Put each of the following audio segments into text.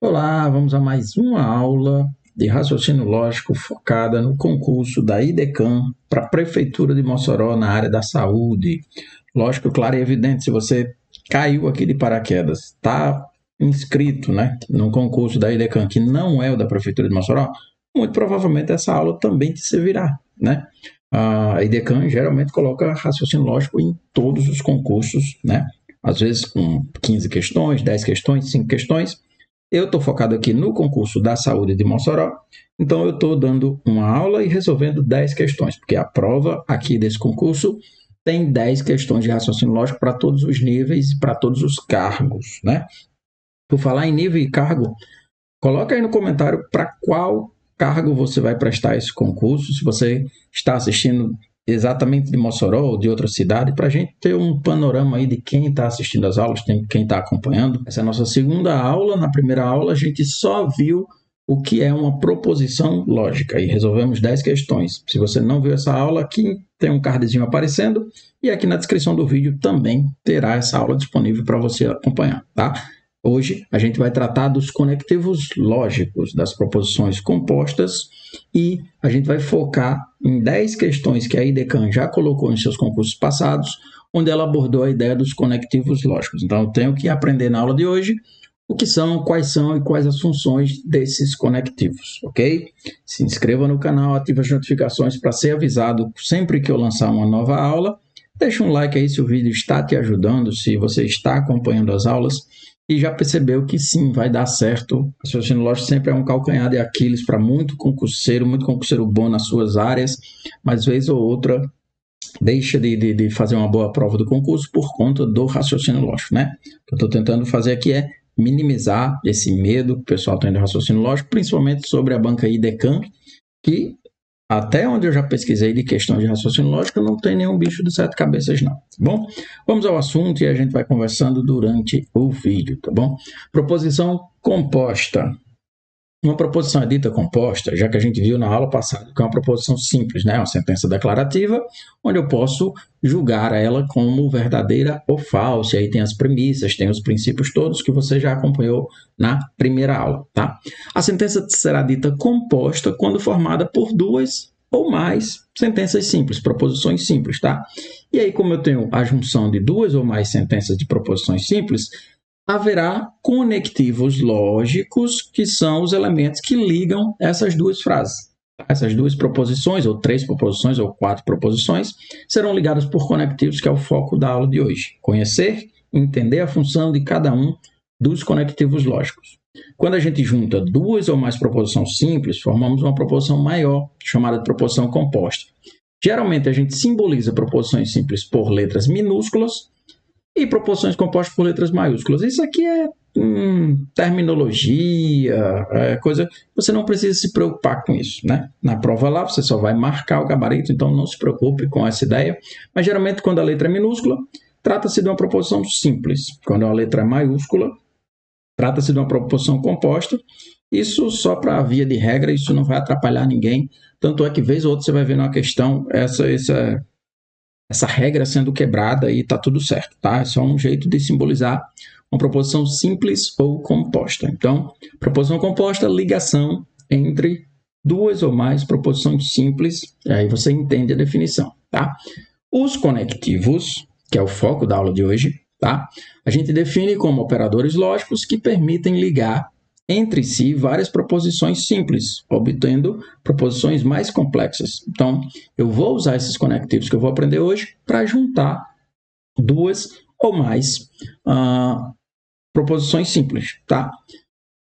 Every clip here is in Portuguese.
Olá, vamos a mais uma aula de raciocínio lógico focada no concurso da IDECAM para a Prefeitura de Mossoró na área da saúde. Lógico, claro e evidente, se você caiu aqui de paraquedas, está inscrito, no concurso da IDECAM, que não é o da Prefeitura de Mossoró, muito provavelmente essa aula também te servirá, né? A IDECAM geralmente coloca raciocínio lógico em todos os concursos, né? Às vezes com 15 questões, 10 questões, 5 questões. Eu estou focado aqui no concurso da saúde de Mossoró, então eu estou dando uma aula e resolvendo 10 questões, porque a prova aqui desse concurso tem 10 questões de raciocínio lógico para todos os níveis e para todos os cargos, né? Por falar em nível e cargo, coloca aí no comentário para qual cargo você vai prestar esse concurso, se você está assistindo exatamente de Mossoró ou de outra cidade, para a gente ter um panorama aí de quem está assistindo as aulas, quem está acompanhando. Essa é a nossa segunda aula. Na primeira aula, a gente só viu o que é uma proposição lógica e resolvemos 10 questões. Se você não viu essa aula, aqui tem um cardzinho aparecendo e aqui na descrição do vídeo também terá essa aula disponível para você acompanhar, tá? Hoje a gente vai tratar dos conectivos lógicos, das proposições compostas, e a gente vai focar em 10 questões que a IDECAM já colocou em seus concursos passados, onde ela abordou a ideia dos conectivos lógicos. Então eu tenho que aprender na aula de hoje o que são, quais são e quais as funções desses conectivos, ok? Se inscreva no canal, ative as notificações para ser avisado sempre que eu lançar uma nova aula. Deixa um like aí se o vídeo está te ajudando, se você está acompanhando as aulas e já percebeu que sim, vai dar certo. O raciocínio lógico sempre é um calcanhar de Aquiles para muito concurseiro bom nas suas áreas, mas vez ou outra deixa de fazer uma boa prova do concurso por conta do raciocínio lógico, né? O que eu estou tentando fazer aqui é minimizar esse medo que o pessoal tem do raciocínio lógico, principalmente sobre a banca IDECAM, que até onde eu já pesquisei de questão de raciocínio lógico, não tem nenhum bicho de sete cabeças não, tá bom? Vamos ao assunto e a gente vai conversando durante o vídeo, tá bom? Proposição composta. Uma proposição é dita composta, já que a gente viu na aula passada, que é uma proposição simples, né? Uma sentença declarativa, onde eu posso julgar ela como verdadeira ou falsa. E aí tem as premissas, tem os princípios todos que você já acompanhou na primeira aula, tá? A sentença será dita composta quando formada por duas ou mais sentenças simples, proposições simples, tá? E aí, como eu tenho a junção de duas ou mais sentenças de proposições simples, haverá conectivos lógicos, que são os elementos que ligam essas duas frases. Essas duas proposições, ou três proposições, ou quatro proposições, serão ligadas por conectivos, que é o foco da aula de hoje. Conhecer e entender a função de cada um dos conectivos lógicos. Quando a gente junta duas ou mais proposições simples, formamos uma proposição maior, chamada de proposição composta. Geralmente, a gente simboliza proposições simples por letras minúsculas, e proposições compostas por letras maiúsculas. Isso aqui é terminologia, coisa. Você não precisa se preocupar com isso, né? Na prova lá, você só vai marcar o gabarito, então não se preocupe com essa ideia. Mas geralmente, quando a letra é minúscula, trata-se de uma proposição simples. Quando a letra é maiúscula, trata-se de uma proposição composta. Isso só para via de regra, isso não vai atrapalhar ninguém. Tanto é que, vez ou outra, você vai ver numa questão essa regra sendo quebrada e está tudo certo, tá? É só um jeito de simbolizar uma proposição simples ou composta. Então, proposição composta, ligação entre duas ou mais proposições simples, e aí você entende a definição, tá? Os conectivos, que é o foco da aula de hoje, tá? A gente define como operadores lógicos que permitem ligar entre si várias proposições simples, obtendo proposições mais complexas. Então, eu vou usar esses conectivos que eu vou aprender hoje para juntar duas ou mais proposições simples, tá?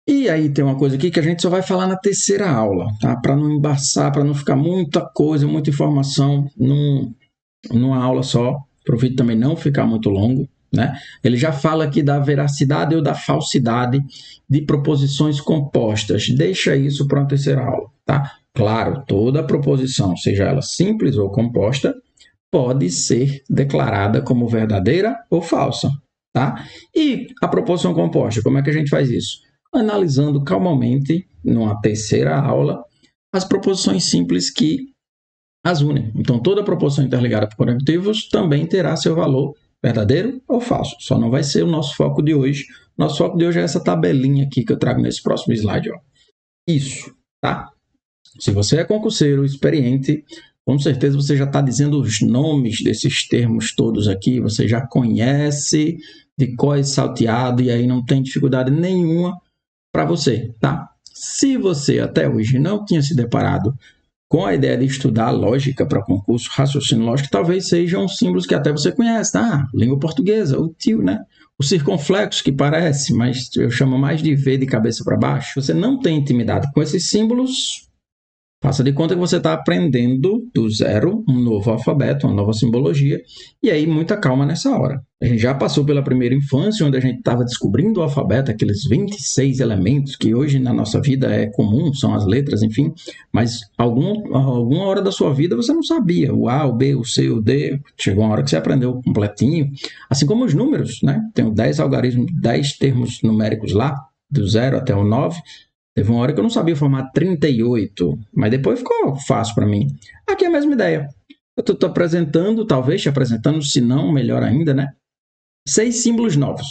E aí tem uma coisa aqui que a gente só vai falar na terceira aula, tá? Para não embaçar, para não ficar muita coisa, muita informação numa aula só, para o vídeo também não ficar muito longo, né? Ele já fala aqui da veracidade ou da falsidade de proposições compostas. Deixa isso para uma terceira aula, tá? Claro, toda proposição, seja ela simples ou composta, pode ser declarada como verdadeira ou falsa, tá? E a proposição composta, como é que a gente faz isso? Analisando calmamente, numa terceira aula, as proposições simples que as unem. Então, toda proposição interligada por conectivos também terá seu valor verdadeiro ou falso. Só não vai ser o nosso foco de hoje, Nosso foco de hoje é essa tabelinha aqui que eu trago nesse próximo slide. Ó. Isso, tá? Se você é concurseiro experiente, com certeza você já está dizendo os nomes desses termos todos aqui, você já conhece de cor e salteado e aí não tem dificuldade nenhuma para você, tá? Se você até hoje não tinha se deparado com a ideia de estudar lógica para concurso, raciocínio lógico, talvez sejam símbolos que até você conhece, tá? Língua portuguesa, o tio, né? O circunflexo, que parece, mas eu chamo mais de V de cabeça para baixo. Você não tem intimidade com esses símbolos, faça de conta que você está aprendendo do zero um novo alfabeto, uma nova simbologia, e aí muita calma nessa hora. A gente já passou pela primeira infância, onde a gente estava descobrindo o alfabeto, aqueles 26 elementos que hoje na nossa vida é comum, são as letras, enfim, mas alguma hora da sua vida você não sabia, o A, o B, o C, o D, chegou uma hora que você aprendeu completinho, assim como os números, né? Tem 10 algarismos, 10 termos numéricos lá, do 0 até o 9, teve uma hora que eu não sabia formar 38, mas depois ficou fácil para mim. Aqui é a mesma ideia. Eu estou apresentando, talvez te apresentando, se não, melhor ainda, né? 6 símbolos novos.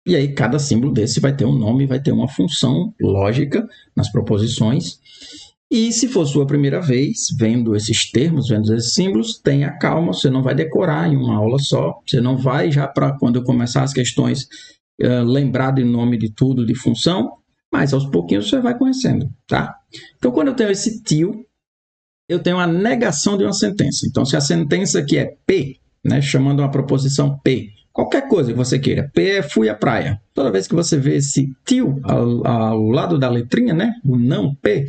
E aí cada símbolo desse vai ter um nome, vai ter uma função lógica nas proposições. E se for sua primeira vez vendo esses termos, vendo esses símbolos, tenha calma, você não vai decorar em uma aula só. Você não vai já para quando eu começar as questões lembrar de nome de tudo, de função. Mas aos pouquinhos você vai conhecendo, tá? Então, quando eu tenho esse tio, eu tenho a negação de uma sentença. Então, se a sentença aqui é P, né, chamando uma proposição P, qualquer coisa que você queira, P é fui à praia. Toda vez que você vê esse tio ao lado da letrinha, né, o não P,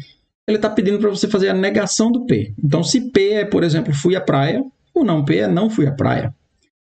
ele está pedindo para você fazer a negação do P. Então, se P é, por exemplo, fui à praia, o não P é não fui à praia.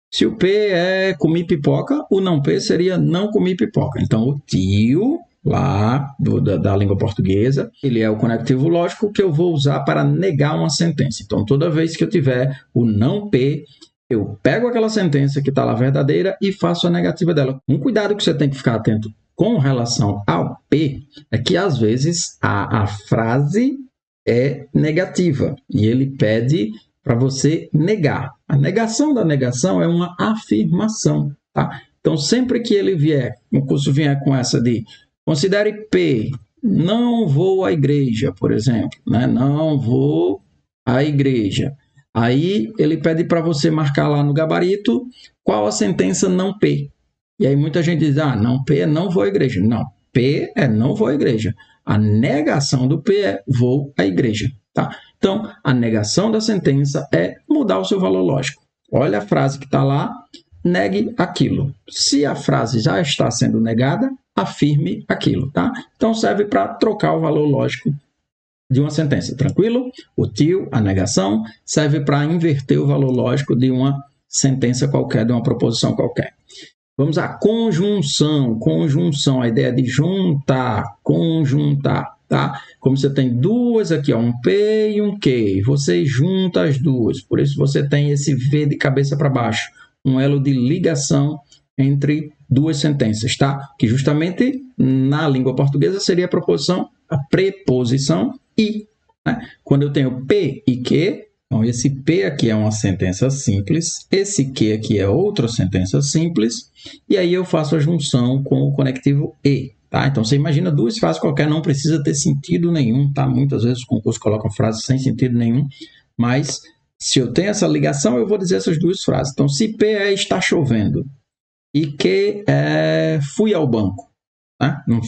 Se o P é comi pipoca, o não P seria não comi pipoca. Então, o tio lá da língua portuguesa, ele é o conectivo lógico que eu vou usar para negar uma sentença. Então, toda vez que eu tiver o não P, eu pego aquela sentença que está lá verdadeira e faço a negativa dela. Um cuidado que você tem que ficar atento com relação ao P é que, às vezes, a frase é negativa e ele pede para você negar. A negação da negação é uma afirmação, tá? Então, sempre que ele vier, o curso vier com essa de considere P, não vou à igreja, por exemplo, né? Não vou à igreja. Aí ele pede para você marcar lá no gabarito qual a sentença não P. E aí muita gente diz, não P é não vou à igreja. Não, P é não vou à igreja. A negação do P é vou à igreja, tá? Então, a negação da sentença é mudar o seu valor lógico. Olha a frase que está lá, negue aquilo. Se a frase já está sendo negada, afirme aquilo, tá? Então, serve para trocar o valor lógico de uma sentença, tranquilo? O tio, a negação, serve para inverter o valor lógico de uma sentença qualquer, de uma proposição qualquer. Vamos à conjunção. Conjunção, a ideia de juntar, conjuntar, tá? Como você tem duas aqui, ó, um P e um Q, você junta as duas, por isso você tem esse V de cabeça para baixo, um elo de ligação entre duas sentenças, tá? Que justamente na língua portuguesa seria a preposição I, né? Quando eu tenho P e Q, então esse P aqui é uma sentença simples, esse Q aqui é outra sentença simples, e aí eu faço a junção com o conectivo E, tá? Então você imagina duas frases qualquer, não precisa ter sentido nenhum, tá? Muitas vezes os concursos colocam frases sem sentido nenhum, mas se eu tenho essa ligação, eu vou dizer essas duas frases. Então, se P é está chovendo e Q é fui ao banco, tá? Não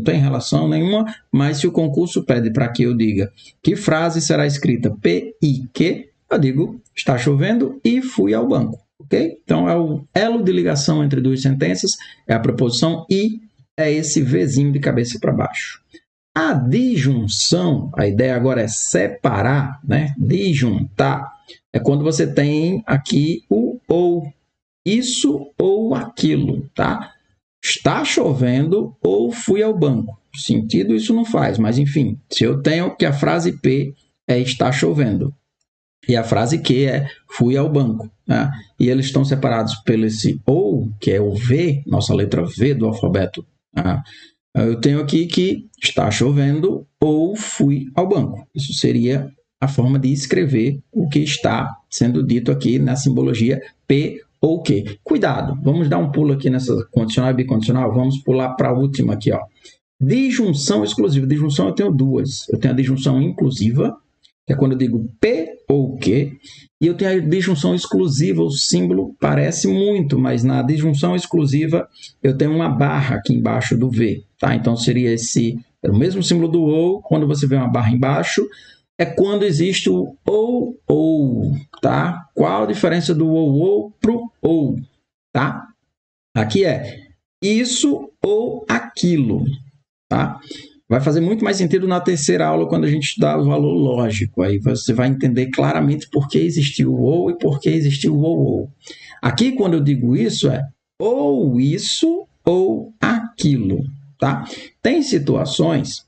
tem relação nenhuma, mas se o concurso pede para que eu diga que frase será escrita P e Q, eu digo está chovendo e fui ao banco, ok? Então, é o elo de ligação entre duas sentenças, é a preposição I, é esse Vzinho de cabeça para baixo. A disjunção, a ideia agora é separar, né? Disjuntar, é quando você tem aqui o ou, isso ou aquilo, tá? Está chovendo ou fui ao banco. Sentido isso não faz, mas enfim, se eu tenho que a frase P é está chovendo e a frase Q é fui ao banco, né? E eles estão separados pelo esse ou, que é o V, nossa letra V do alfabeto, né? Eu tenho aqui que está chovendo ou fui ao banco. Isso seria a forma de escrever o que está sendo dito aqui na simbologia P ou que. Cuidado, vamos dar um pulo aqui nessa condicional e bicondicional, vamos pular para a última aqui, ó. Disjunção exclusiva. Disjunção eu tenho duas. Eu tenho a disjunção inclusiva, que é quando eu digo P ou Q, e eu tenho a disjunção exclusiva, o símbolo parece muito, mas na disjunção exclusiva eu tenho uma barra aqui embaixo do V, tá? Então seria o mesmo símbolo do ou, quando você vê uma barra embaixo, é quando existe o ou, tá? Qual a diferença do ou pro ou, tá? Aqui é isso ou aquilo, tá? Vai fazer muito mais sentido na terceira aula, quando a gente estudar o valor lógico. Aí você vai entender claramente por que existiu o ou e por que existiu o ou. Aqui, quando eu digo isso, é ou isso ou aquilo, tá? Tem situações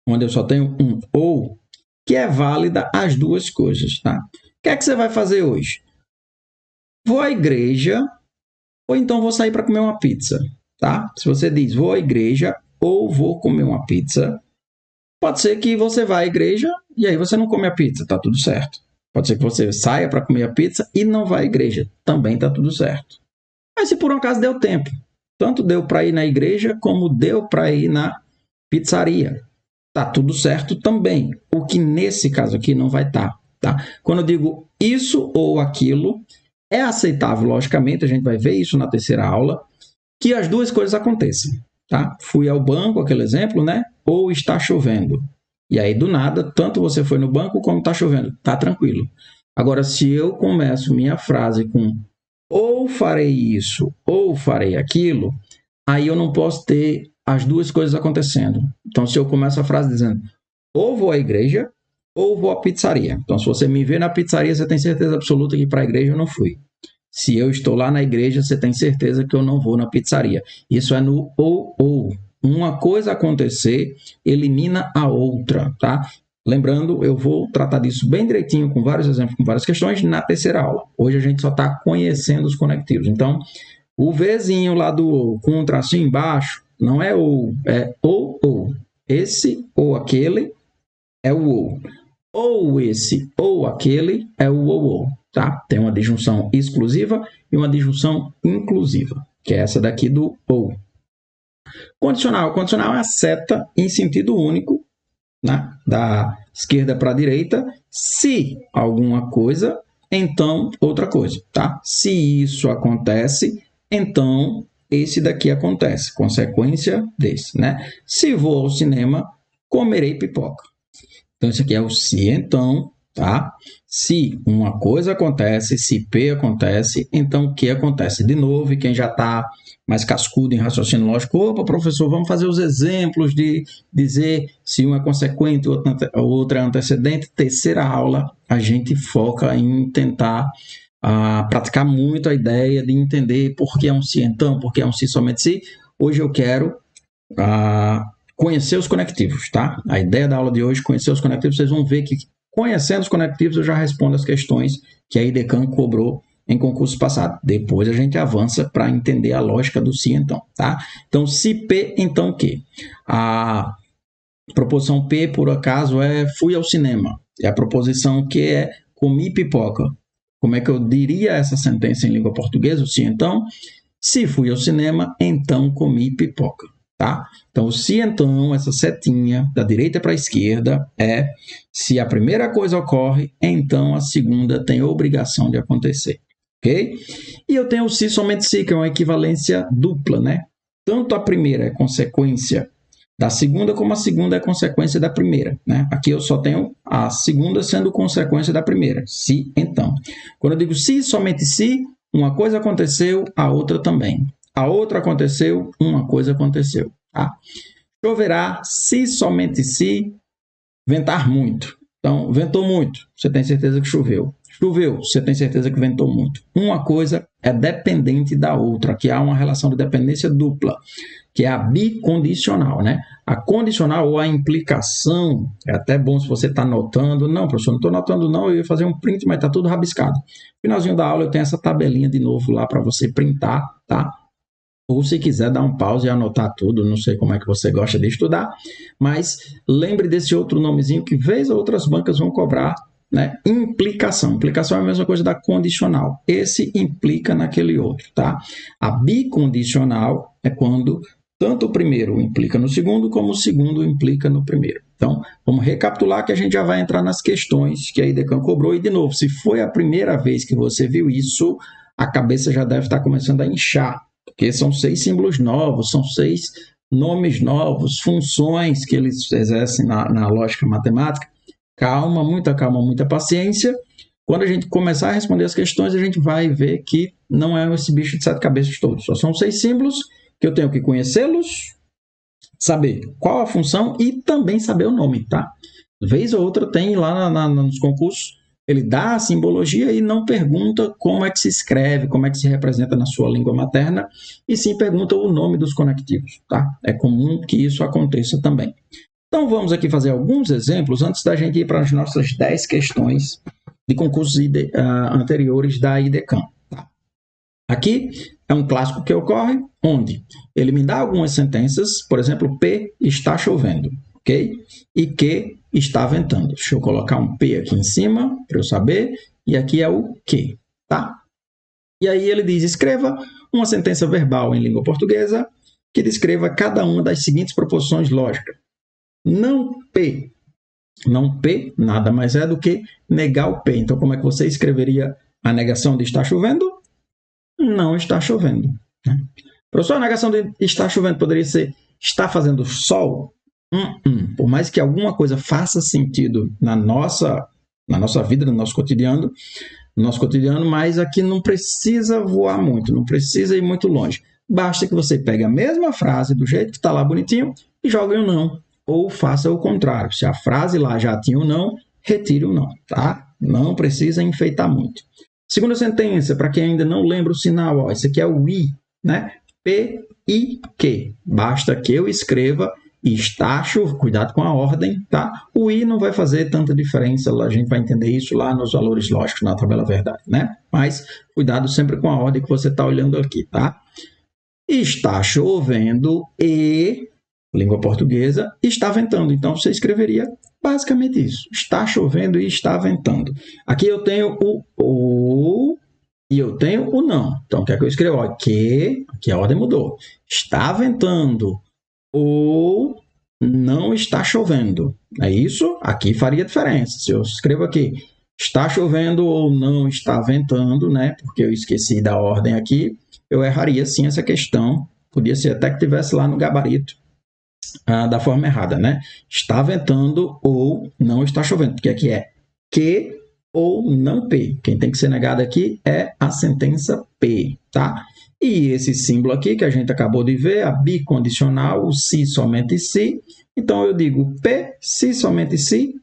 onde eu só tenho um ou, que é válida as duas coisas, tá? O que é que você vai fazer hoje? Vou à igreja ou então vou sair para comer uma pizza, tá? Se você diz vou à igreja ou vou comer uma pizza, pode ser que você vá à igreja e aí você não come a pizza, tá tudo certo. Pode ser que você saia para comer a pizza e não vá à igreja, também tá tudo certo. Mas se por um acaso deu tempo, tanto deu para ir na igreja como deu para ir na pizzaria, tá tudo certo também. O que nesse caso aqui não vai estar, tá? Quando eu digo isso ou aquilo, é aceitável, logicamente, a gente vai ver isso na terceira aula, que as duas coisas aconteçam. Tá? Fui ao banco, aquele exemplo, né? Ou está chovendo. E aí, do nada, tanto você foi no banco como está chovendo. Tá tranquilo. Agora, se eu começo minha frase com ou farei isso ou farei aquilo, aí eu não posso ter as duas coisas acontecendo. Então, se eu começo a frase dizendo ou vou à igreja ou vou à pizzaria. Então, se você me vê na pizzaria, você tem certeza absoluta que para a igreja eu não fui. Se eu estou lá na igreja, você tem certeza que eu não vou na pizzaria. Isso é no ou. Uma coisa acontecer elimina a outra, tá? Lembrando, eu vou tratar disso bem direitinho, com vários exemplos, com várias questões, na terceira aula. Hoje a gente só está conhecendo os conectivos. Então, o Vzinho lá do ou, com um tracinho embaixo, não é ou, é ou. Esse ou aquele é o ou. Ou esse ou aquele é o ou. Tá? Tem uma disjunção exclusiva e uma disjunção inclusiva, que é essa daqui do ou. Condicional. Condicional é a seta em sentido único, né? Da esquerda para a direita. Se alguma coisa, então outra coisa. Tá? Se isso acontece, então esse daqui acontece. Consequência desse. Né? Se vou ao cinema, comerei pipoca. Então, isso aqui é o se então, tá? Se uma coisa acontece, se P acontece, então o que acontece? De novo, e quem já está mais cascudo em raciocínio lógico, opa, professor, vamos fazer os exemplos de dizer se uma é consequente e outra é antecedente. Terceira aula, a gente foca em tentar praticar muito a ideia de entender por que é um se então, por que é um se somente se. Hoje eu quero conhecer os conectivos, tá? A ideia da aula de hoje é conhecer os conectivos. Vocês vão ver que conhecendo os conectivos eu já respondo as questões que a IDECAN cobrou em concurso passado. Depois a gente avança para entender a lógica do se então, tá? Então, se P, então que? A proposição P, por acaso, é fui ao cinema. E a proposição Q é comi pipoca. Como é que eu diria essa sentença em língua portuguesa? O se então, se fui ao cinema, então comi pipoca. Tá? Então, o se então, essa setinha da direita para a esquerda é se a primeira coisa ocorre, então a segunda tem obrigação de acontecer. Ok? E eu tenho o se somente se, que é uma equivalência dupla, né? Tanto a primeira é consequência da segunda, como a segunda é consequência da primeira, né? Aqui eu só tenho a segunda sendo consequência da primeira, se então. Quando eu digo se somente se, uma coisa aconteceu, a outra também. A outra aconteceu, uma coisa aconteceu. Tá? Choverá se somente se ventar muito. Então, ventou muito, você tem certeza que choveu. Choveu, você tem certeza que ventou muito. Uma coisa é dependente da outra, que há uma relação de dependência dupla, que é a bicondicional, né? A condicional ou a implicação, é até bom se você está anotando. Não, professor, não estou anotando não, eu ia fazer um print, mas está tudo rabiscado. No finalzinho da aula eu tenho essa tabelinha de novo lá para você printar, tá? Ou se quiser dar um pause e anotar tudo, não sei como é que você gosta de estudar, mas lembre desse outro nomezinho que vez ou outras bancas vão cobrar né? Implicação. Implicação é a mesma coisa da condicional. Esse implica naquele outro, tá? A bicondicional é quando tanto o primeiro implica no segundo, como o segundo implica no primeiro. Então, vamos recapitular que a gente já vai entrar nas questões que a IDECAM cobrou. E, de novo, se foi a primeira vez que você viu isso, a cabeça já deve estar começando a inchar, porque são 6 símbolos novos, são 6 nomes novos, funções que eles exercem na lógica matemática. Calma, muita paciência. Quando a gente começar a responder as questões, a gente vai ver que não é esse bicho de 7 cabeças todos. Só são 6 símbolos que eu tenho que conhecê-los, saber qual a função e também saber o nome, tá? Vez ou outra tem lá nos concursos, ele dá a simbologia e não pergunta como é que se escreve, como é que se representa na sua língua materna, e sim pergunta o nome dos conectivos, tá? É comum que isso aconteça também. Então, vamos aqui fazer alguns exemplos antes da gente ir para as nossas 10 questões de concursos anteriores da IDECAM. Tá? Aqui é um clássico que ocorre onde ele me dá algumas sentenças, por exemplo, P está chovendo, ok? E Q está ventando. Deixa eu colocar um P aqui em cima para eu saber, e aqui é o Q, tá? E aí ele diz, escreva uma sentença verbal em língua portuguesa que descreva cada uma das seguintes proposições lógicas. Não P. Não P nada mais é do que negar o P. Então, como é que você escreveria a negação de está chovendo? Não está chovendo. Professor, a negação de está chovendo poderia ser está fazendo sol? Por mais que alguma coisa faça sentido na nossa vida, no nosso cotidiano, mas aqui não precisa voar muito, não precisa ir muito longe. Basta que você pegue a mesma frase do jeito que está lá bonitinho e jogue um não. Ou faça o contrário. Se a frase lá já tinha um não, retire o não, tá? Não precisa enfeitar muito. Segunda sentença, para quem ainda não lembra o sinal, ó, esse aqui é o I, né? P, I, Q. Basta que eu escreva está chovendo. Cuidado com a ordem, tá? O I não vai fazer tanta diferença, a gente vai entender isso lá nos valores lógicos, na tabela verdade, né? Mas cuidado sempre com a ordem que você está olhando aqui, tá? Está chovendo e... língua portuguesa, está ventando. Então, você escreveria basicamente isso. Está chovendo e está ventando. Aqui eu tenho o e eu tenho o não. Então, o que é que eu escrevo? Aqui a ordem mudou. Está ventando ou não está chovendo. É isso? Aqui faria diferença. Se eu escrevo aqui, está chovendo ou não está ventando, né? Porque eu esqueci da ordem aqui, eu erraria sim essa questão. Podia ser até que tivesse lá no gabarito. Da forma errada, né? Está ventando ou não está chovendo, porque aqui é que ou não P. Quem tem que ser negado aqui é a sentença P, tá? E esse símbolo aqui que a gente acabou de ver, a bicondicional, o se, somente se. Então, eu digo P, se, somente se,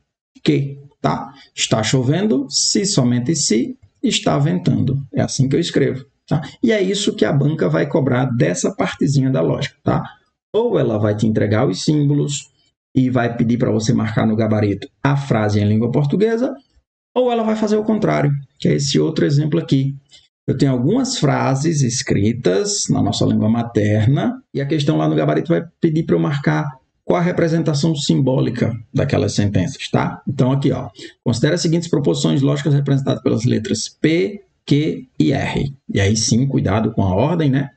que, tá? Está chovendo, se, somente se, está ventando. É assim que eu escrevo, tá? E é isso que a banca vai cobrar dessa partezinha da lógica, tá? Ou ela vai te entregar os símbolos e vai pedir para você marcar no gabarito a frase em língua portuguesa, ou ela vai fazer o contrário, que é esse outro exemplo aqui. Eu tenho algumas frases escritas na nossa língua materna e a questão lá no gabarito vai pedir para eu marcar qual a representação simbólica daquelas sentenças, tá? Então, aqui, ó, considere as seguintes proposições lógicas representadas pelas letras P, Q e R. E aí sim, cuidado com a ordem, né?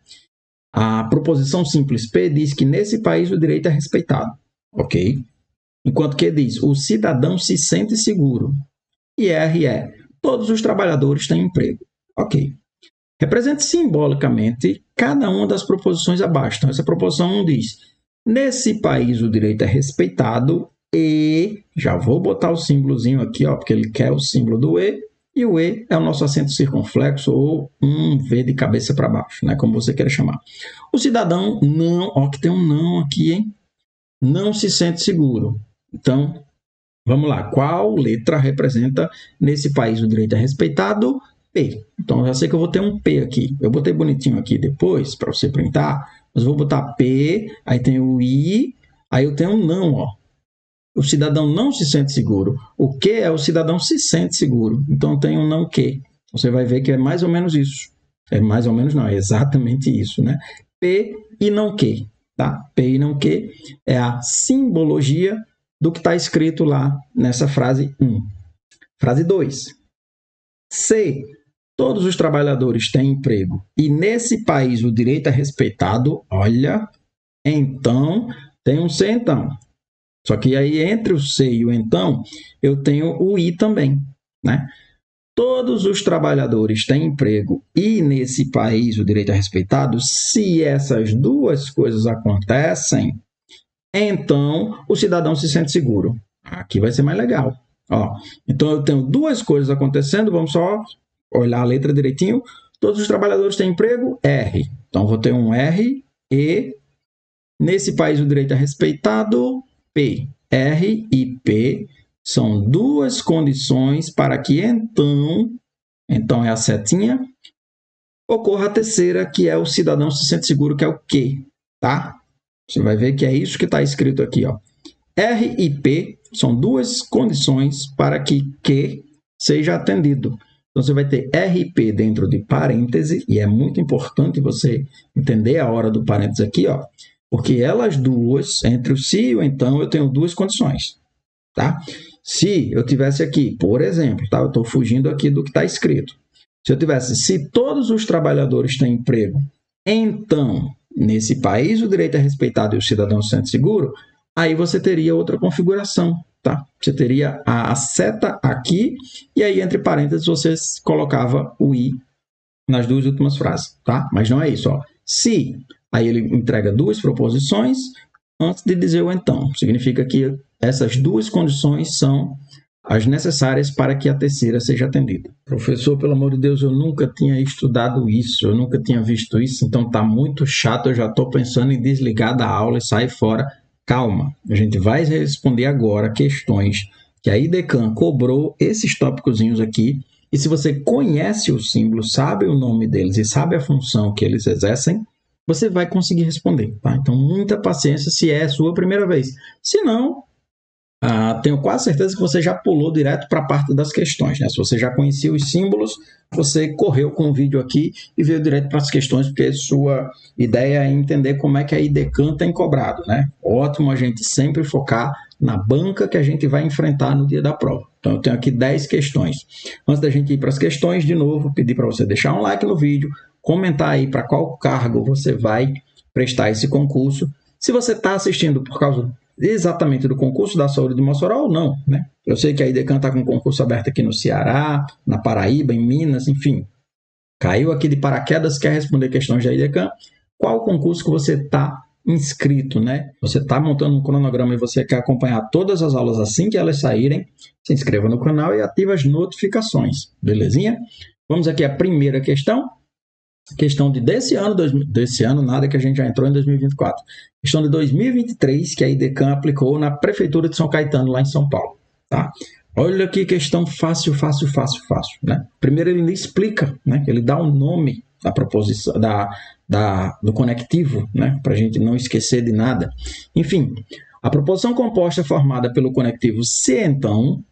A proposição simples P diz que nesse país o direito é respeitado, ok? Enquanto que diz, o cidadão se sente seguro. E R é, todos os trabalhadores têm emprego, ok? Represente simbolicamente cada uma das proposições abaixo. Então, essa proposição 1 diz, nesse país o direito é respeitado e... Já vou botar o símbolozinho aqui, ó, porque ele quer o símbolo do E. E o E é o nosso acento circunflexo ou um V de cabeça para baixo, né? Como você queira chamar. O cidadão não... Ó, que tem um não aqui, hein? Não se sente seguro. Então, vamos lá. Qual letra representa nesse país o direito é respeitado? P. Então, eu já sei que eu vou ter um P aqui. Eu botei bonitinho aqui depois, para você printar. Mas eu vou botar P, aí tem o I, aí eu tenho um não, ó. O cidadão não se sente seguro. O que é o cidadão se sente seguro. Então, tem um não que. Você vai ver que é mais ou menos isso. É mais ou menos não, é exatamente isso, né? P e não que, tá? P e não que é a simbologia do que está escrito lá nessa frase 1. Frase 2. Se todos os trabalhadores têm emprego e nesse país o direito é respeitado, olha, então, tem um se então. Só que aí entre o se e o então, eu tenho o i também, né? Todos os trabalhadores têm emprego e nesse país o direito é respeitado. Se essas duas coisas acontecem, então o cidadão se sente seguro. Aqui vai ser mais legal. Ó, então eu tenho duas coisas acontecendo, vamos só olhar a letra direitinho. Todos os trabalhadores têm emprego, R. Então vou ter um R e nesse país o direito é respeitado, P. R e P são duas condições para que então é a setinha, ocorra a terceira, que é o cidadão se sente seguro, que é o que, tá? Você vai ver que é isso que está escrito aqui, ó. R e P são duas condições para que seja atendido. Então, você vai ter R e P dentro de parêntese, e é muito importante você entender a hora do parêntese aqui, ó, porque elas duas, entre o se e o então, eu tenho duas condições, tá? Se eu tivesse aqui, por exemplo, tá? Eu estou fugindo aqui do que está escrito. Se eu tivesse, se todos os trabalhadores têm emprego, então, nesse país o direito é respeitado e o cidadão se sente seguro, aí você teria outra configuração, tá? Você teria a seta aqui, e aí entre parênteses você colocava o i nas duas últimas frases, tá? Mas não é isso, ó. Se, aí ele entrega duas proposições antes de dizer o então. Significa que essas duas condições são as necessárias para que a terceira seja atendida. Professor, pelo amor de Deus, eu nunca tinha estudado isso, eu nunca tinha visto isso, então tá muito chato, eu já estou pensando em desligar da aula e sair fora. Calma, a gente vai responder agora questões que a IDECAM cobrou, esses tópicozinhos aqui, e se você conhece o símbolo, sabe o nome deles e sabe a função que eles exercem, você vai conseguir responder, tá? Então, muita paciência se é a sua primeira vez. Se não, tenho quase certeza que você já pulou direto para a parte das questões, né? Se você já conhecia os símbolos, você correu com o vídeo aqui e veio direto para as questões, porque sua ideia é entender como é que a IDECAM tem cobrado, né? Ótimo a gente sempre focar na banca que a gente vai enfrentar no dia da prova. Então, eu tenho aqui 10 questões. Antes da gente ir para as questões, de novo, pedir para você deixar um like no vídeo, comentar aí para qual cargo você vai prestar esse concurso. Se você está assistindo por causa exatamente do concurso da saúde de Mossoró ou não, né? Eu sei que a IDECAM está com um concurso aberto aqui no Ceará, na Paraíba, em Minas, enfim. Caiu aqui de paraquedas, quer responder questões da IDECAM? Qual concurso que você está inscrito, né? Você está montando um cronograma e você quer acompanhar todas as aulas assim que elas saírem, se inscreva no canal e ative as notificações, belezinha? Vamos aqui à primeira questão. Questão desse ano, nada que a gente já entrou em 2024. Questão de 2023, que a IDECAM aplicou na Prefeitura de São Caetano, lá em São Paulo. Tá? Olha que questão fácil, né? Primeiro ele explica, né? Ele dá o nome da proposição, do conectivo, né? Para a gente não esquecer de nada. Enfim, a proposição composta formada pelo conectivo se então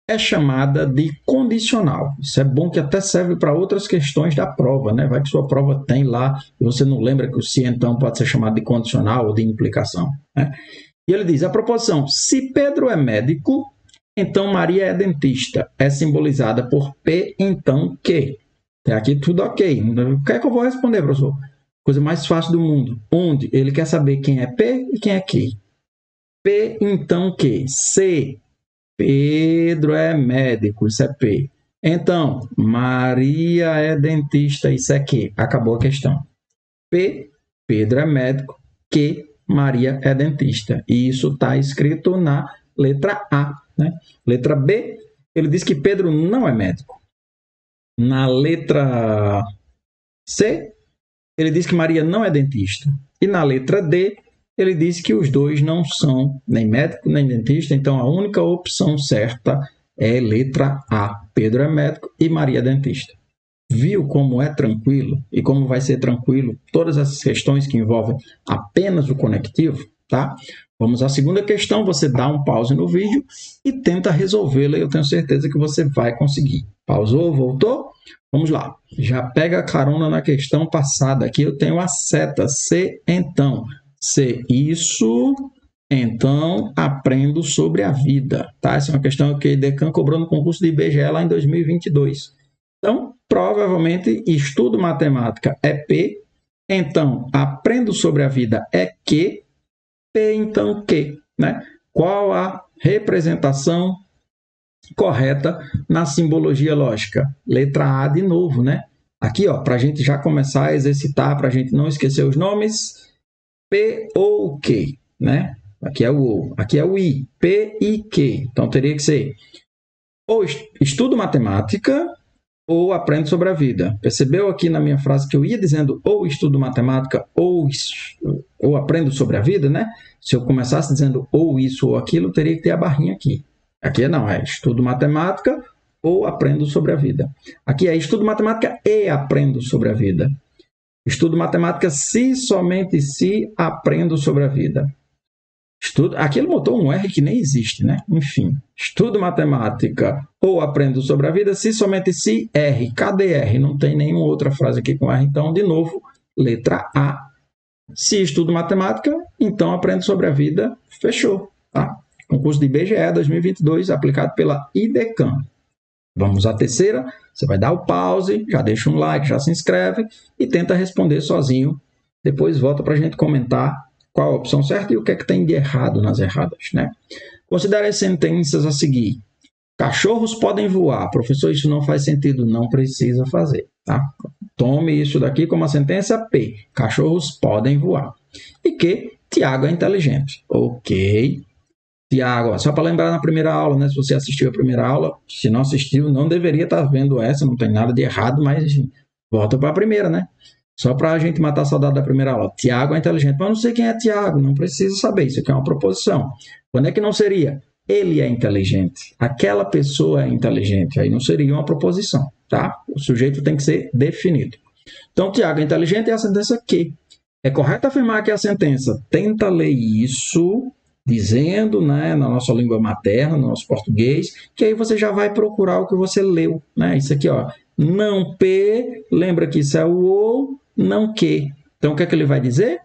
é chamada de condicional. Isso é bom que até serve para outras questões da prova, né? Vai que sua prova tem lá e você não lembra que o se então pode ser chamado de condicional ou de implicação, né? E ele diz, a proposição, se Pedro é médico, então Maria é dentista. É simbolizada por P, então que? Até aqui tudo ok. O que é que eu vou responder, professor? Coisa mais fácil do mundo. Onde? Ele quer saber quem é P e quem é que. P, então que? Se Pedro é médico, isso é P. Então, Maria é dentista, isso é Q. Acabou a questão. P, Pedro é médico, Q, Maria é dentista. E isso está escrito na letra A, né? Letra B, ele diz que Pedro não é médico. Na letra C, ele diz que Maria não é dentista. E na letra D, ele diz que os dois não são nem médico nem dentista, então a única opção certa é letra A. Pedro é médico e Maria é dentista. Viu como é tranquilo e como vai ser tranquilo todas essas questões que envolvem apenas o conectivo, tá? Vamos à segunda questão, você dá um pause no vídeo e tenta resolvê-la e eu tenho certeza que você vai conseguir. Pausou, voltou? Vamos lá. Já pega a carona na questão passada. Aqui eu tenho a seta, se então. Se isso, então aprendo sobre a vida. Tá? Essa é uma questão que o IDECAN cobrou no concurso de IBGE lá em 2022. Então, provavelmente, estudo matemática é P, então aprendo sobre a vida é Q, P então Q. Né? Qual a representação correta na simbologia lógica? Letra A de novo, né? Aqui, ó, para a gente já começar a exercitar, para a gente não esquecer os nomes, P ou Q, né? Aqui é o O, aqui é o I, P e Q. Então, teria que ser ou estudo matemática ou aprendo sobre a vida. Percebeu aqui na minha frase que eu ia dizendo ou estudo matemática ou aprendo sobre a vida, né? Se eu começasse dizendo ou isso ou aquilo, teria que ter a barrinha aqui. Aqui não, é estudo matemática ou aprendo sobre a vida. Aqui é estudo matemática e aprendo sobre a vida. Estudo matemática se, somente se, aprendo sobre a vida. Aqui ele botou um R que nem existe, né? Enfim, estudo matemática ou aprendo sobre a vida se, somente se, R. Cadê R? Não tem nenhuma outra frase aqui com R. Então, de novo, letra A. Se estudo matemática, então aprendo sobre a vida. Fechou, tá? Concurso de IBGE 2022, aplicado pela IDECAN. Vamos à terceira. Você vai dar o pause, já deixa um like, já se inscreve e tenta responder sozinho. Depois volta para a gente comentar qual a opção certa e o que é que tem de errado nas erradas, né? Considere as sentenças a seguir. Cachorros podem voar. Professor, isso não faz sentido. Não precisa fazer, tá? Tome isso daqui como a sentença P. Cachorros podem voar. E que Tiago é inteligente. Ok. Tiago, só para lembrar na primeira aula, né? Se você assistiu a primeira aula, se não assistiu, não deveria estar vendo essa, não tem nada de errado, mas volta para a primeira, né? Só para a gente matar a saudade da primeira aula. Tiago é inteligente, mas eu não sei quem é Tiago, não precisa saber, isso aqui é uma proposição. Quando é que não seria? Ele é inteligente, aquela pessoa é inteligente, aí não seria uma proposição, tá? O sujeito tem que ser definido. Então, Tiago é inteligente é a sentença que. É correto afirmar que a sentença tenta ler isso dizendo, né, na nossa língua materna, no nosso português, que aí você já vai procurar o que você leu, né? Isso aqui, ó, não P, lembra que isso é o ou, não que. Então, o que é que ele vai dizer?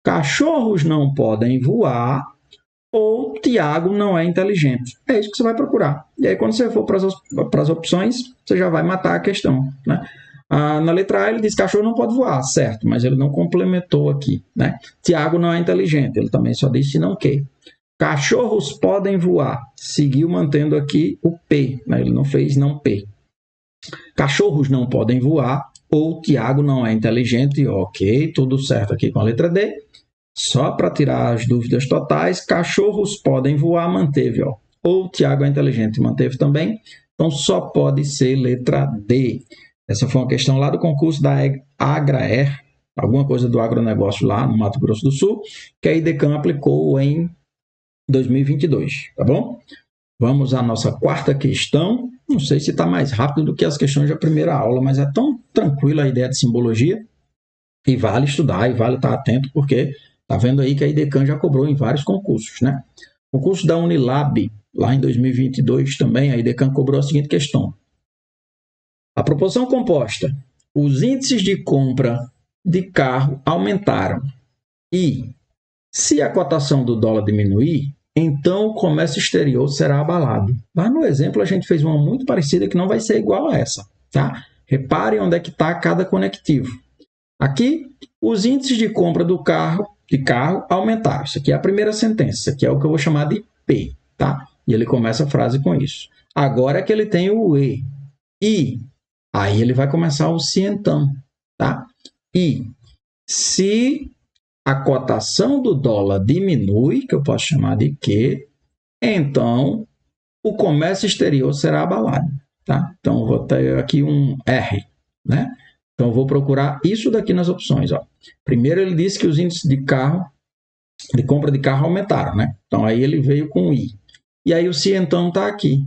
Cachorros não podem voar ou Tiago não é inteligente. É isso que você vai procurar. E aí, quando você for para as opções, você já vai matar a questão, né? Na letra A, ele diz que cachorro não pode voar, certo, mas ele não complementou aqui, né? Tiago não é inteligente, ele também só disse não que. Cachorros podem voar, seguiu mantendo aqui o P, né? Ele não fez não P. Cachorros não podem voar, ou Tiago não é inteligente, ok, tudo certo aqui com a letra D. Só para tirar as dúvidas totais, cachorros podem voar, manteve, ó. Ou Tiago é inteligente, manteve também. Então, só pode ser letra D. Essa foi uma questão lá do concurso da Agraer, alguma coisa do agronegócio lá no Mato Grosso do Sul, que a IDECAN aplicou em 2022, tá bom? Vamos à nossa quarta questão. Não sei se está mais rápido do que as questões da primeira aula, mas é tão tranquila a ideia de simbologia e vale estudar e vale estar atento, porque está vendo aí que a IDECAN já cobrou em vários concursos, né? O concurso da Unilab, lá em 2022 também, a IDECAN cobrou a seguinte questão. A proposição composta, os índices de compra de carro aumentaram e, se a cotação do dólar diminuir, então o comércio exterior será abalado. Lá no exemplo a gente fez uma muito parecida que não vai ser igual a essa, tá? Reparem onde é que está cada conectivo. Aqui, os índices de compra de carro aumentaram. Isso aqui é a primeira sentença, isso aqui é o que eu vou chamar de P, tá? E ele começa a frase com isso. Agora é que ele tem o E. E, aí ele vai começar o se então, tá? E, se a cotação do dólar diminui, que eu posso chamar de Q, então o comércio exterior será abalado, tá? Então, eu vou ter aqui um R, né? Então, eu vou procurar isso daqui nas opções, ó. Primeiro, ele disse que os índices de compra de carro aumentaram, né? Então, aí ele veio com I. E aí, o se então está aqui.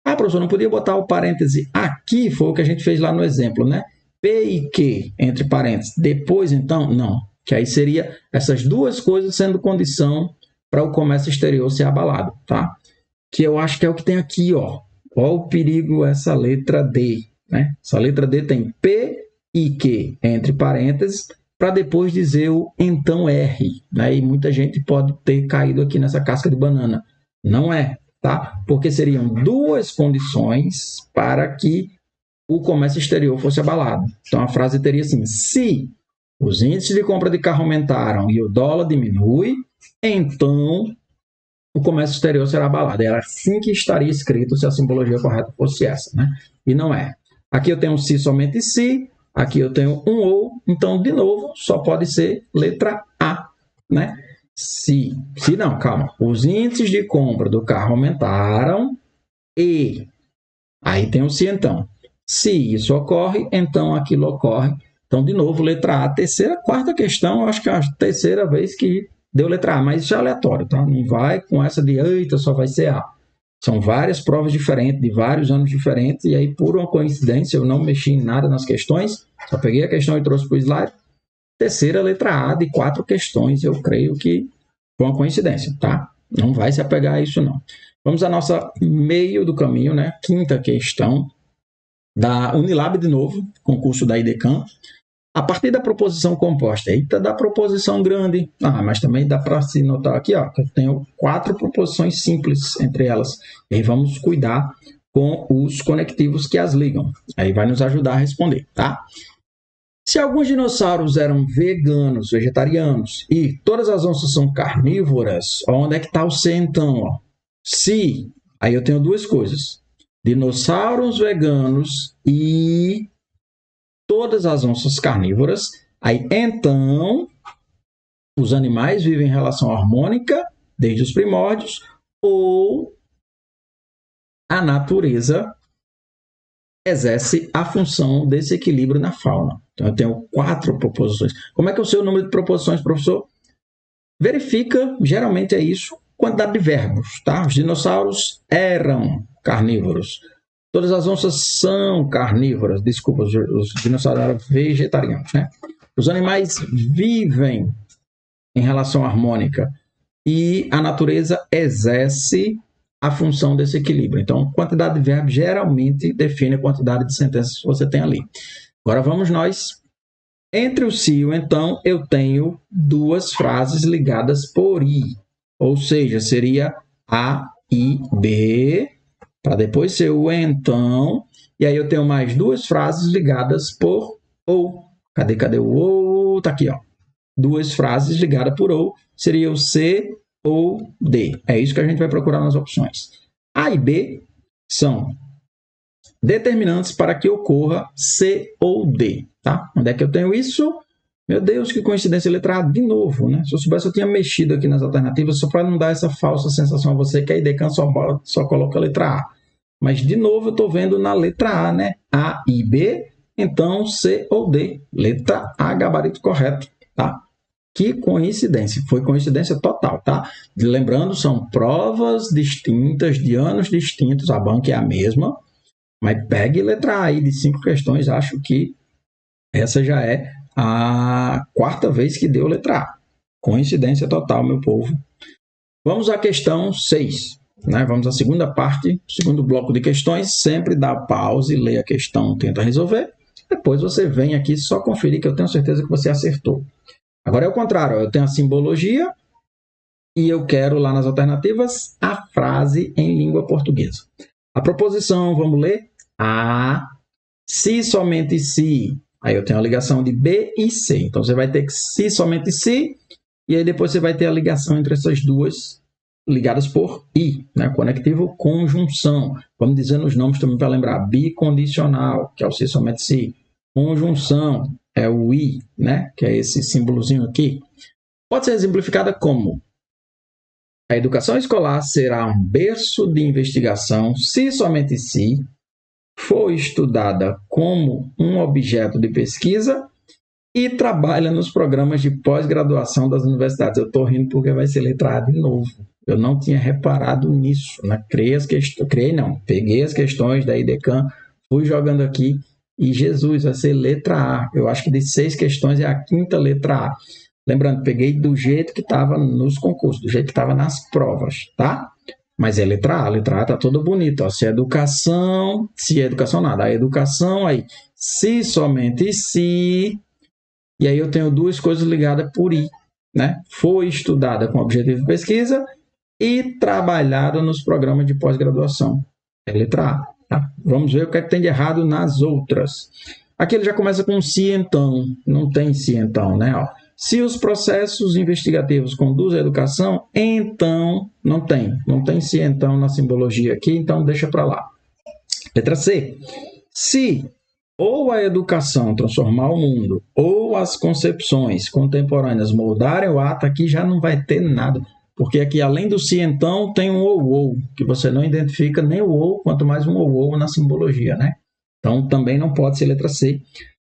Ah, professor, não podia botar o parêntese aqui? Foi o que a gente fez lá no exemplo, né? P e Q, entre parênteses. Depois, então, não. Que aí seria essas duas coisas sendo condição para o comércio exterior ser abalado, tá? Que eu acho que é o que tem aqui, ó. Olha o perigo essa letra D, né? Essa letra D tem P e Q, entre parênteses, para depois dizer o então R, né? E muita gente pode ter caído aqui nessa casca de banana. Não é, tá? Porque seriam duas condições para que o comércio exterior fosse abalado. Então a frase teria assim: se os índices de compra de carro aumentaram e o dólar diminui, então o comércio exterior será abalado. Era assim que estaria escrito se a simbologia correta fosse essa, né? E não é. Aqui eu tenho um se, somente se, aqui eu tenho um ou, então, de novo, só pode ser letra A, né? Se não, calma. Os índices de compra do carro aumentaram e... Aí tem o se então. Se isso ocorre, então aquilo ocorre. Então, de novo, letra A. Terceira, quarta questão, eu acho que é a terceira vez que deu letra A, mas isso é aleatório, tá? Não vai com essa de, eita, só vai ser A. São várias provas diferentes, de vários anos diferentes, e aí, por uma coincidência, eu não mexi em nada nas questões, só peguei a questão e trouxe para o slide. Terceira, letra A, de 4 questões, eu creio que foi uma coincidência, tá? Não vai se apegar a isso, não. Vamos à nossa meio do caminho, né? Quinta questão, da Unilab de novo, concurso da IDECAM. A partir da proposição composta, eita, da proposição grande, mas também dá para se notar aqui, ó, que eu tenho 4 proposições simples entre elas. E aí vamos cuidar com os conectivos que as ligam. Aí vai nos ajudar a responder, tá? Se alguns dinossauros eram veganos, vegetarianos, e todas as onças são carnívoras, onde é que está o C então? Ó? Se, aí eu tenho duas coisas. Dinossauros veganos e todas as onças carnívoras. Aí, então, os animais vivem em relação harmônica desde os primórdios, ou a natureza exerce a função desse equilíbrio na fauna. Então, eu tenho 4 proposições. Como é que eu sei o número de proposições, professor? Verifica, geralmente é isso, quantidade de verbos, tá? Os dinossauros eram carnívoros. Todas as onças são carnívoras. Desculpa, os dinossauros eram vegetarianos, né? Os animais vivem em relação harmônica e a natureza exerce a função desse equilíbrio. Então, quantidade de verbos geralmente define a quantidade de sentenças que você tem ali. Agora vamos nós. Entre o se e o então, eu tenho 2 frases ligadas por i. Ou seja, seria A, I, B, para depois ser o então. E aí eu tenho mais 2 frases ligadas por ou. Cadê o ou? Tá aqui, ó. 2 frases ligadas por ou. Seria o C ou D. É isso que a gente vai procurar nas opções. A e B são determinantes para que ocorra C ou D. Tá? Onde é que eu tenho isso? Meu Deus, que coincidência, letra A de novo, né? Se eu soubesse, eu tinha mexido aqui nas alternativas só para não dar essa falsa sensação a você que a IDECAM só coloca a letra A. Mas, de novo, eu estou vendo na letra A, né? A e B, então C ou D. Letra A, gabarito correto, tá? Que coincidência, foi coincidência total, tá? Lembrando, são provas distintas, de anos distintos, a banca é a mesma, mas pegue letra A aí de 5 questões, acho que essa já é a 4ª vez que deu letra A. Coincidência total, meu povo. Vamos à questão 6. Né? Vamos à segunda parte, segundo bloco de questões. Sempre dá pause, lê a questão, tenta resolver. Depois você vem aqui só conferir, que eu tenho certeza que você acertou. Agora é o contrário, eu tenho a simbologia e eu quero lá nas alternativas a frase em língua portuguesa. A proposição, vamos ler? A, se, somente se. Aí eu tenho a ligação de B e C. Então, você vai ter que se, somente se, e aí depois você vai ter a ligação entre essas duas, ligadas por I, né? Conectivo conjunção. Vamos dizer nos nomes também para lembrar. Bicondicional, que é o se, somente se. Conjunção é o I, né? Que é esse símbolozinho aqui. Pode ser exemplificada como: a educação escolar será um berço de investigação se, somente se, foi estudada como um objeto de pesquisa e trabalha nos programas de pós-graduação das universidades. Eu estou rindo porque vai ser letra A de novo. Eu não tinha reparado nisso. Né? Peguei as questões da IDECAM, fui jogando aqui e, Jesus, vai ser letra A. Eu acho que de 6 questões é a 5ª letra A. Lembrando, peguei do jeito que estava nos concursos, do jeito que estava nas provas, tá? Mas é letra A está toda bonita. Ó. Se é educação nada. A educação aí, se, somente se, E aí eu tenho duas coisas ligadas por I, né? Foi estudada com objetivo de pesquisa e trabalhada nos programas de pós-graduação. É letra A. Tá? Vamos ver o que é que tem de errado nas outras. Aqui ele já começa com se então. Não tem se então, né? Ó, se os processos investigativos conduzem à educação, então não tem. Não tem se então na simbologia aqui, então deixa para lá. Letra C. Se ou a educação transformar o mundo, ou as concepções contemporâneas moldarem o ato, aqui já não vai ter nada. Porque aqui, além do se então, tem um ou, que você não identifica nem o ou, quanto mais um ou na simbologia, né? Então, também não pode ser letra C.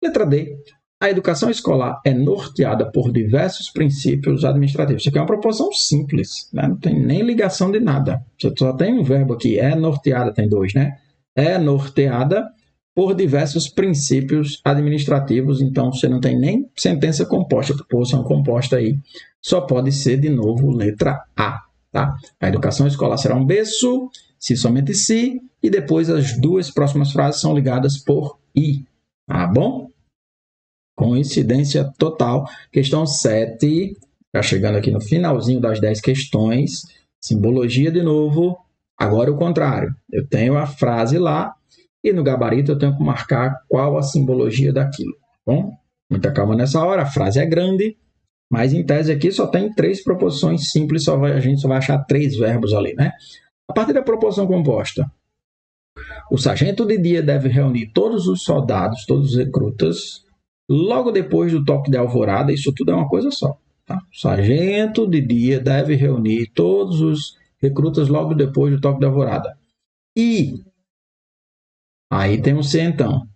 Letra D. A educação escolar é norteada por diversos princípios administrativos. Isso aqui é uma proposição simples, né? Não tem nem ligação de nada. Você só tem um verbo aqui, é norteada, tem dois, né? É norteada por diversos princípios administrativos, então você não tem nem sentença composta, proposição composta aí, só pode ser, de novo, letra A. Tá? A educação escolar será um berço, se somente se, e depois as duas próximas frases são ligadas por I. Tá bom? Coincidência total. Questão 7, já chegando aqui no finalzinho das 10 questões, simbologia de novo, agora o contrário. Eu tenho a frase lá, e no gabarito eu tenho que marcar qual a simbologia daquilo. Tá bom? Muita calma nessa hora, a frase é grande, mas em tese aqui só tem 3 proposições simples, a gente só vai achar 3 verbos ali, né? A partir da proposição composta, o sargento de dia deve reunir todos os soldados, todos os recrutas, logo depois do toque de alvorada, isso tudo é uma coisa só. Tá? O sargento de dia deve reunir todos os recrutas logo depois do toque de alvorada. E aí tem um se então.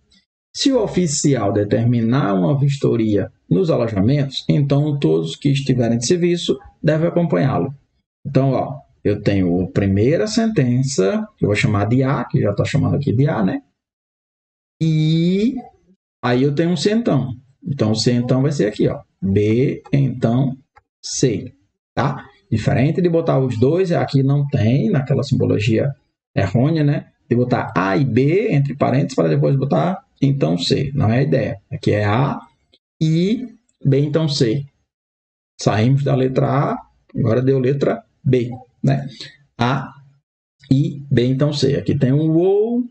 Se o oficial determinar uma vistoria nos alojamentos, então todos que estiverem de serviço devem acompanhá-lo. Então, ó, eu tenho a primeira sentença, que eu vou chamar de A, que já está chamando aqui de A, né? E aí eu tenho um se então. Então, o se então vai ser aqui, ó. B, então, C. Tá? Diferente de botar os dois, aqui não tem, naquela simbologia errônea, né? De botar A e B entre parênteses para depois botar então C. Não é a ideia. Aqui é A e B então C. Saímos da letra A, agora deu letra B, né? A e B então C. Aqui tem um ou,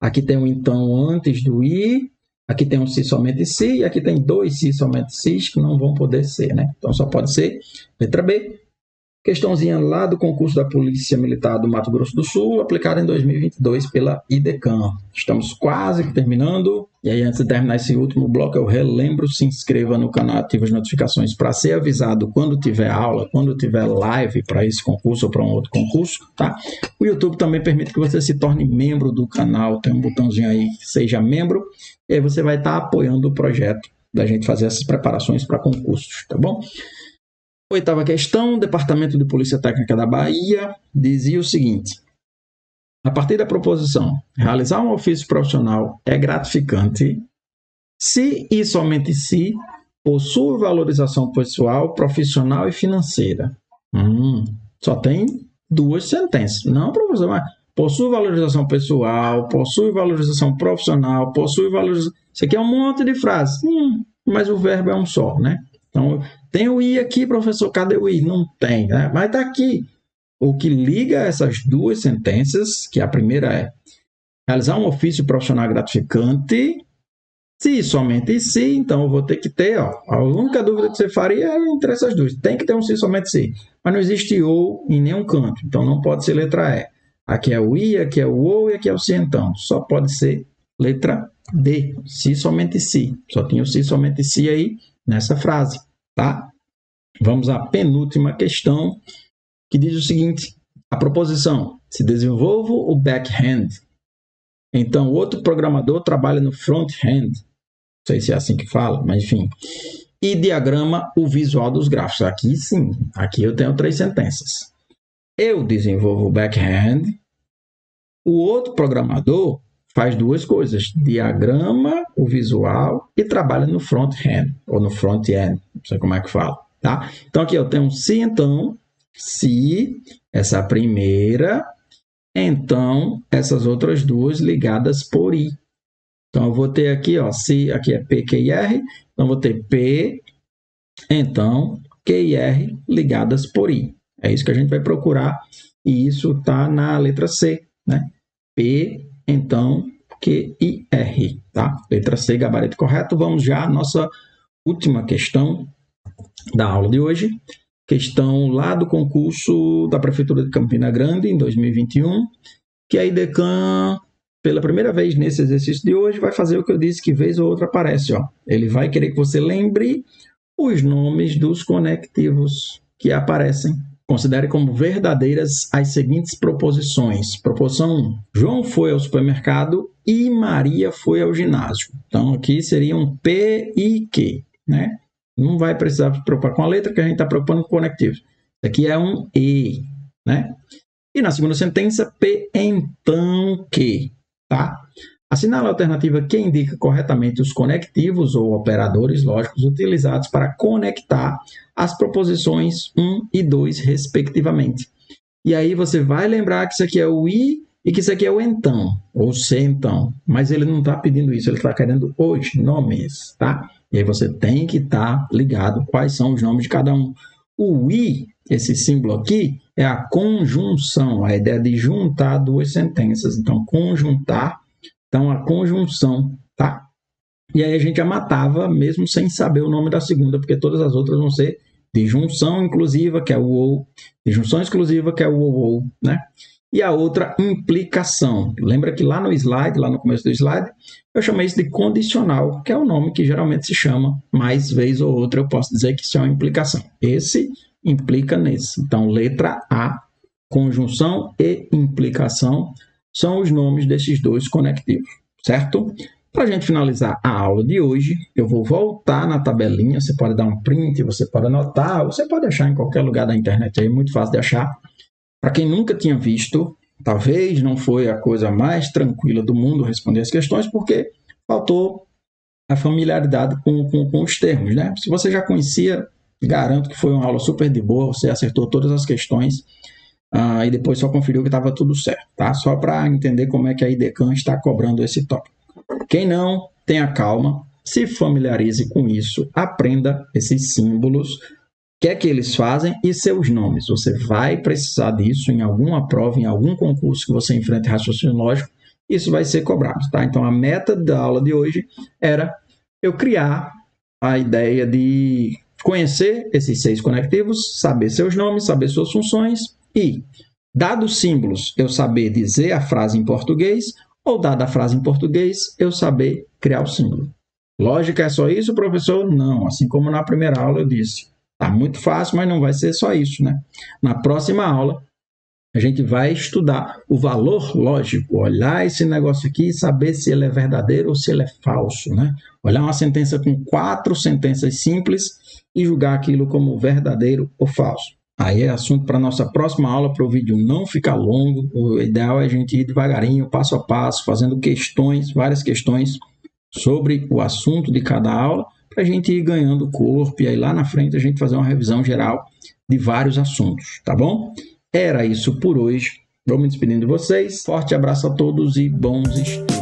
aqui tem um então antes do I, aqui tem um se somente se, e aqui tem 2 se somente se que não vão poder ser, né? Então só pode ser letra B. Questãozinha lá do concurso da Polícia Militar do Mato Grosso do Sul, aplicada em 2022 pela IDECAM. Estamos quase que terminando. E aí, antes de terminar esse último bloco, eu relembro, se inscreva no canal, ative as notificações para ser avisado quando tiver aula, quando tiver live para esse concurso ou para um outro concurso, tá? O YouTube também permite que você se torne membro do canal. Tem um botãozinho aí, seja membro, e aí você vai estar apoiando o projeto da gente fazer essas preparações para concursos, tá bom? Oitava questão, o Departamento de Polícia Técnica da Bahia dizia o seguinte: a partir da proposição, realizar um ofício profissional é gratificante se e somente se possui valorização pessoal, profissional e financeira. Só tem 2 sentenças. Não, professor, mas possui valorização pessoal, possui valorização profissional, possui valorização... Isso aqui é um monte de frases. Mas o verbo é um só, né? Então, tem o I aqui, professor, cadê o I? Não tem, né? Mas está aqui. O que liga essas 2 sentenças, que a primeira é realizar um ofício profissional gratificante, se somente se, então eu vou ter que ter, ó, a única dúvida que você faria é entre essas 2. Tem que ter um se somente se. Mas não existe ou em nenhum canto, então não pode ser letra E. Aqui é o I, aqui é o ou e aqui é o se então. Só pode ser letra D, se somente se. Só tinha o se somente se aí nessa frase, tá? Vamos à penúltima questão, que diz o seguinte: a proposição, se desenvolva o backhand, então o outro programador trabalha no front-hand, não sei se é assim que fala, mas enfim, e diagrama o visual dos gráficos. Aqui sim, aqui eu tenho 3 sentenças. Eu desenvolvo o backhand, o outro programador faz 2 coisas: diagrama o visual e trabalha no front-hand, ou no front-end, não sei como é que fala, tá? Então aqui eu tenho um se então, se, essa primeira, então essas outras 2 ligadas por I. Então eu vou ter aqui, ó, se aqui é PQR, Então, vou ter P, então, Q e R ligadas por I. É isso que a gente vai procurar e isso está na letra C, né? P, então, Q e R, tá? Letra C, gabarito correto. Vamos já à nossa última questão da aula de hoje. Questão lá do concurso da Prefeitura de Campina Grande, em 2021, que a IDECAN, pela primeira vez nesse exercício de hoje, vai fazer o que eu disse que vez ou outra aparece. Ó. Ele vai querer que você lembre os nomes dos conectivos que aparecem. Considere como verdadeiras as seguintes proposições. Proposição 1. João foi ao supermercado e Maria foi ao ginásio. Então, aqui seriam P e Q, né? Não vai precisar se preocupar com a letra, que a gente está preocupando com conectivos. Isso aqui é um E, né? E na segunda sentença, P, então que, tá? Assinale a alternativa que indica corretamente os conectivos ou operadores lógicos utilizados para conectar as proposições 1 e 2, respectivamente. E aí você vai lembrar que isso aqui é o I e que isso aqui é o então, ou se então. Mas ele não está pedindo isso, ele está querendo os nomes, tá? E aí você tem que estar ligado quais são os nomes de cada um. O I, esse símbolo aqui, é a conjunção, a ideia de juntar duas sentenças. Então, conjuntar, então a conjunção, tá? E aí a gente já matava, mesmo sem saber o nome da segunda, porque todas as outras vão ser de junção inclusiva, que é o ou, de junção exclusiva, que é o ou, né? E a outra, implicação. Lembra que lá no slide, lá no começo do slide, eu chamei isso de condicional, que é o nome que geralmente se chama, mais vez ou outra eu posso dizer que isso é uma implicação. Esse implica nesse. Então, letra A, conjunção e implicação são os nomes desses dois conectivos, certo? Para a gente finalizar a aula de hoje, eu vou voltar na tabelinha, você pode dar um print, você pode anotar, você pode achar em qualquer lugar da internet, é muito fácil de achar. Para quem nunca tinha visto, talvez não foi a coisa mais tranquila do mundo responder as questões, porque faltou a familiaridade com os termos, né? Se você já conhecia, garanto que foi uma aula super de boa, você acertou todas as questões e depois só conferiu que estava tudo certo, tá? Só para entender como é que a IDECAN está cobrando esse tópico. Quem não, tenha calma, se familiarize com isso, aprenda esses símbolos, o que é que eles fazem e seus nomes. Você vai precisar disso em alguma prova, em algum concurso que você enfrente raciocínio lógico, isso vai ser cobrado, tá? Então, a meta da aula de hoje era eu criar a ideia de conhecer esses 6 conectivos, saber seus nomes, saber suas funções e, dados símbolos, eu saber dizer a frase em português ou, dada a frase em português, eu saber criar o símbolo. Lógica é só isso, professor? Não, assim como na primeira aula eu disse. Tá muito fácil, mas não vai ser só isso, né? Na próxima aula, a gente vai estudar o valor lógico, olhar esse negócio aqui e saber se ele é verdadeiro ou se ele é falso, né? Olhar uma sentença com 4 sentenças simples e julgar aquilo como verdadeiro ou falso. Aí é assunto para a nossa próxima aula, para o vídeo não ficar longo. O ideal é a gente ir devagarinho, passo a passo, fazendo questões, várias questões sobre o assunto de cada aula, para a gente ir ganhando corpo e aí lá na frente a gente fazer uma revisão geral de vários assuntos, tá bom? Era isso por hoje. Vou me despedindo de vocês. Forte abraço a todos e bons estudos.